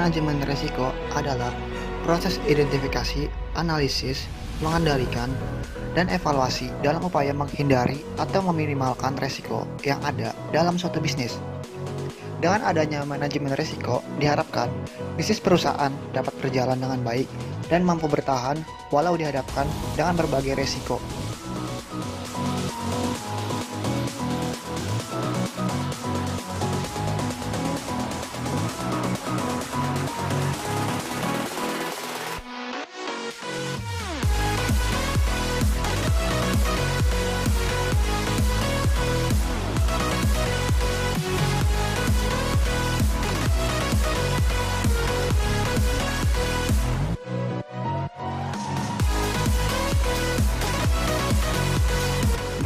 Manajemen risiko adalah proses identifikasi, analisis, mengendalikan, dan evaluasi dalam upaya menghindari atau meminimalkan risiko yang ada dalam suatu bisnis. Dengan adanya manajemen risiko, diharapkan bisnis perusahaan dapat berjalan dengan baik dan mampu bertahan walau dihadapkan dengan berbagai risiko.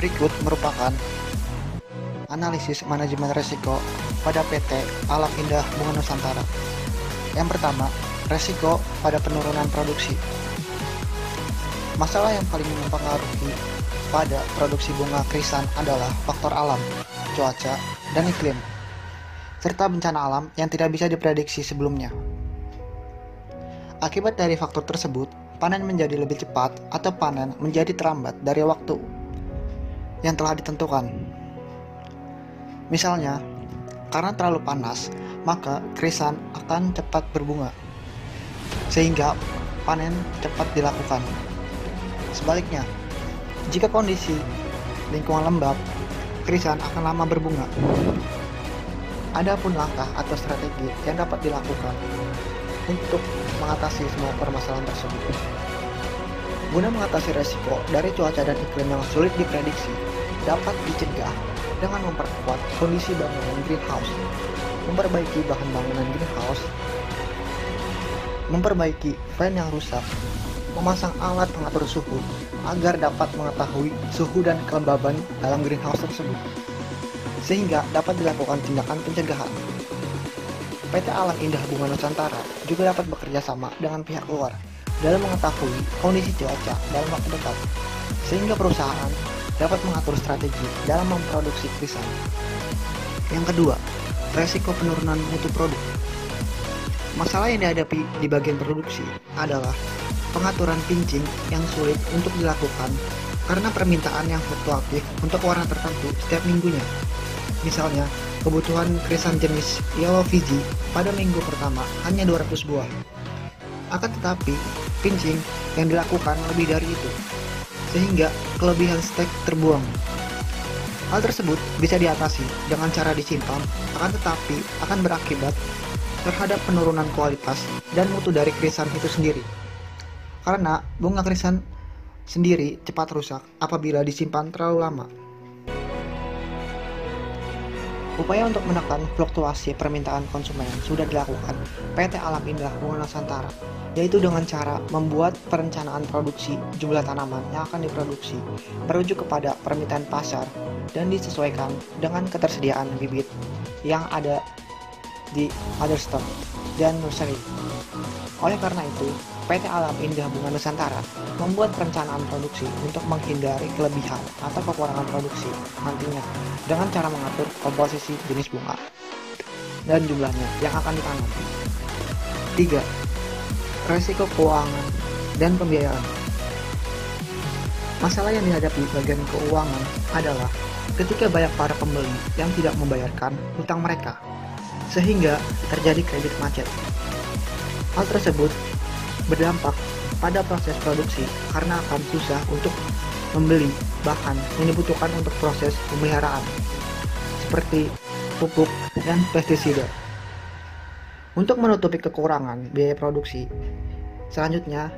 Berikut merupakan analisis manajemen risiko pada PT Alam Indah Bunga Nusantara. Yang pertama, risiko pada penurunan produksi. Masalah yang paling mempengaruhi pada produksi bunga krisan adalah faktor alam, cuaca, dan iklim, serta bencana alam yang tidak bisa diprediksi sebelumnya. Akibat dari faktor tersebut, panen menjadi lebih cepat atau panen menjadi terlambat dari waktu yang telah ditentukan. Misalnya, karena terlalu panas, maka krisan akan cepat berbunga, sehingga panen cepat dilakukan. Sebaliknya, jika kondisi lingkungan lembab, krisan akan lama berbunga. Adapun langkah atau strategi yang dapat dilakukan untuk mengatasi semua permasalahan tersebut. Guna mengatasi resiko dari cuaca dan iklim yang sulit diprediksi, dapat dicegah dengan memperkuat kondisi bangunan greenhouse, memperbaiki bahan bangunan greenhouse, memperbaiki fan yang rusak, memasang alat pengatur suhu agar dapat mengetahui suhu dan kelembaban dalam greenhouse tersebut, sehingga dapat dilakukan tindakan pencegahan. PT Alam Indah Bunga Nusantara juga dapat bekerja sama dengan pihak luar dalam mengetahui kondisi cuaca dalam waktu dekat, sehingga perusahaan dapat mengatur strategi dalam memproduksi krisan. Yang kedua, resiko penurunan mutu produk. Masalah yang dihadapi di bagian produksi adalah pengaturan pincing yang sulit untuk dilakukan karena permintaan yang fluktuatif untuk warna tertentu setiap minggunya. Misalnya, kebutuhan krisan jenis Yellow Fiji pada minggu pertama hanya 200 buah. Akan tetapi, pincing yang dilakukan lebih dari itu, sehingga kelebihan stek terbuang. Hal tersebut bisa diatasi dengan cara disimpan, akan tetapi akan berakibat terhadap penurunan kualitas dan mutu dari krisan itu sendiri. Karena bunga krisan sendiri cepat rusak apabila disimpan terlalu lama. Upaya untuk menekan fluktuasi permintaan konsumen sudah dilakukan PT Alam Indah Bunga Nusantara, yaitu dengan cara membuat perencanaan produksi jumlah tanaman yang akan diproduksi merujuk kepada permintaan pasar dan disesuaikan dengan ketersediaan bibit yang ada di mother stock dan nursery. Oleh karena itu, PT Alam Indah Bunga Nusantara membuat perencanaan produksi untuk menghindari kelebihan atau kekurangan produksi nantinya dengan cara mengatur komposisi jenis bunga dan jumlahnya yang akan ditanam. 3. Risiko keuangan dan pembiayaan. Masalah yang dihadapi bagian keuangan adalah ketika banyak para pembeli yang tidak membayarkan hutang mereka, sehingga terjadi kredit macet. Hal tersebut berdampak pada proses produksi karena akan susah untuk membeli bahan yang dibutuhkan untuk proses pemeliharaan seperti pupuk dan pestisida. Untuk menutupi kekurangan biaya produksi, selanjutnya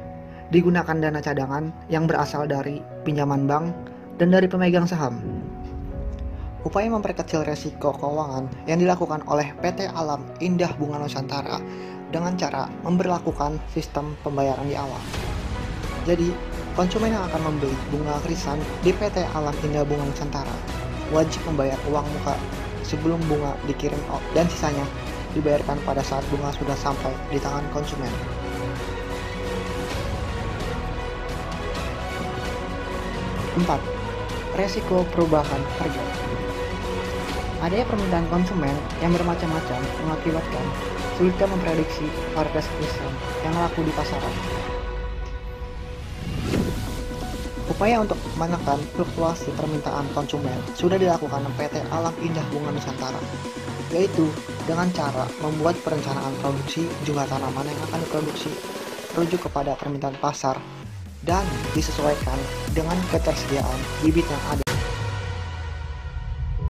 digunakan dana cadangan yang berasal dari pinjaman bank dan dari pemegang saham. Upaya memperkecil resiko keuangan yang dilakukan oleh PT Alam Indah Bunga Nusantara dengan cara memberlakukan sistem pembayaran di awal. Jadi, konsumen yang akan membeli bunga krisan di PT Alam Indah Bunga Nusantara wajib membayar uang muka sebelum bunga dikirim dan sisanya dibayarkan pada saat bunga sudah sampai di tangan konsumen. 4. Resiko perubahan harga. Adanya permintaan konsumen yang bermacam-macam mengakibatkan sulitnya memprediksi varietas pisang yang laku di pasaran. Upaya untuk menekan fluktuasi permintaan konsumen sudah dilakukan PT Alam Indah Bunga Nusantara, yaitu dengan cara membuat perencanaan produksi jumlah tanaman yang akan diproduksi merujuk kepada permintaan pasar dan disesuaikan dengan ketersediaan bibit yang ada.